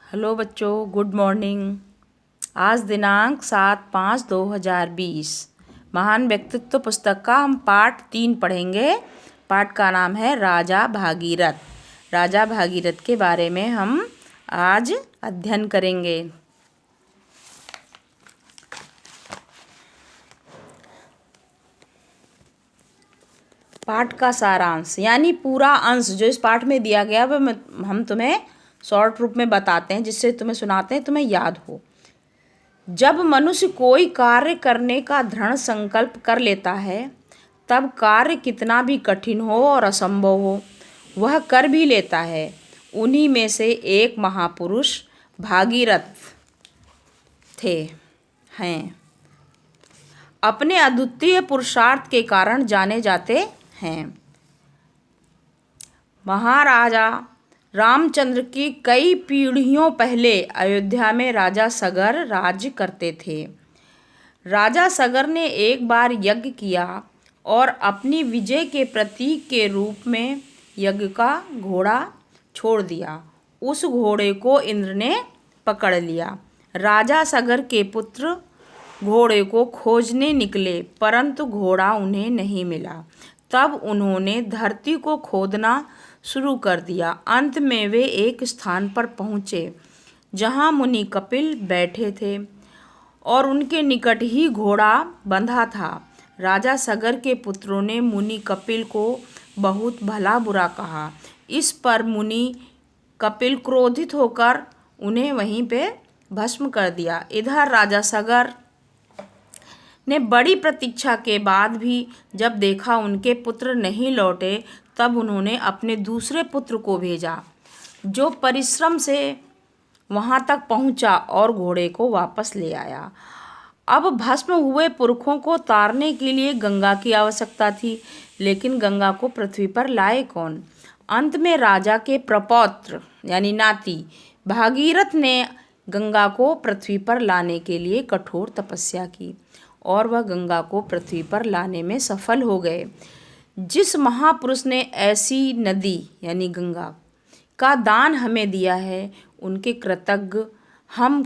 Hello बच्चों, good morning. आज दिनांक 7/5/2020 महान व्यक्तित्व पुस्तक का हम पाठ 3 पढ़ेंगे। पाठ का नाम है राजा भागीरथ। राजा भागीरथ के बारे में हम आज अध्ययन करेंगे। पाठ का सारांश यानी पूरा अंश जो इस पाठ में दिया गया वह हम तुम्हें शॉर्ट रूप में बताते हैं, जिससे तुम्हें सुनाते हैं, तुम्हें याद हो। जब मनुष्य कोई कार्य करने का दृढ़ संकल्प कर लेता है, तब कार्य कितना भी कठिन हो और असंभव हो, वह कर भी लेता है। उन्हीं में से एक महापुरुष भागीरथ हैं। अपने अद्वितीय पुरुषार्थ के कारण जाने जाते हैं। महाराजा रामचंद्र की कई पीढ़ियों पहले अयोध्या में राजा सगर राज्य करते थे। राजा सगर ने एक बार यज्ञ किया और अपनी विजय के प्रतीक के रूप में यज्ञ का घोड़ा छोड़ दिया। उस घोड़े को इंद्र ने पकड़ लिया। राजा सगर के पुत्र घोड़े को खोजने निकले, परंतु घोड़ा उन्हें नहीं मिला। तब उन्होंने धरती को खोदना शुरू कर दिया। अंत में वे एक स्थान पर पहुँचे जहाँ मुनि कपिल बैठे थे और उनके निकट ही घोड़ा बंधा था। राजा सगर के पुत्रों ने मुनि कपिल को बहुत भला बुरा कहा। इस पर मुनि कपिल क्रोधित होकर उन्हें वहीं पे भस्म कर दिया। इधर राजा सगर ने बड़ी प्रतीक्षा के बाद भी जब देखा उनके पुत्र नहीं लौटे, तब उन्होंने अपने दूसरे पुत्र को भेजा, जो परिश्रम से वहां तक पहुंचा और घोड़े को वापस ले आया। अब भस्म हुए पुरखों को तारने के लिए गंगा की आवश्यकता थी, लेकिन गंगा को पृथ्वी पर लाए कौन? अंत में राजा के प्रपौत्र यानी नाती भागीरथ ने गंगा को पृथ्वी पर लाने के लिए कठोर तपस्या की और वह गंगा को पृथ्वी पर लाने में सफल हो गए। जिस महापुरुष ने ऐसी नदी यानी गंगा का दान हमें दिया है, उनके कृतज्ञ हम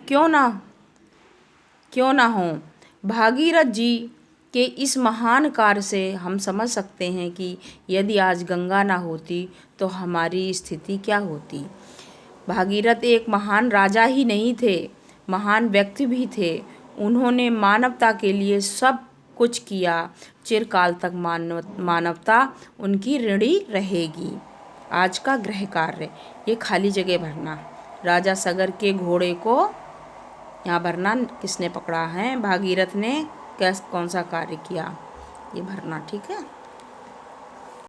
क्यों ना हों। भागीरथ जी के इस महान कार्य से हम समझ सकते हैं कि यदि आज गंगा ना होती तो हमारी स्थिति क्या होती। भागीरथ एक महान राजा ही नहीं थे, महान व्यक्ति भी थे। उन्होंने मानवता के लिए सब कुछ किया। चिरकाल तक मानवता उनकी ऋणी रहेगी। आज का गृह कार्य, ये खाली जगह भरना। राजा सगर के घोड़े को यहाँ भरना किसने पकड़ा है? भागीरथ ने कौन सा कार्य किया, ये भरना। ठीक है।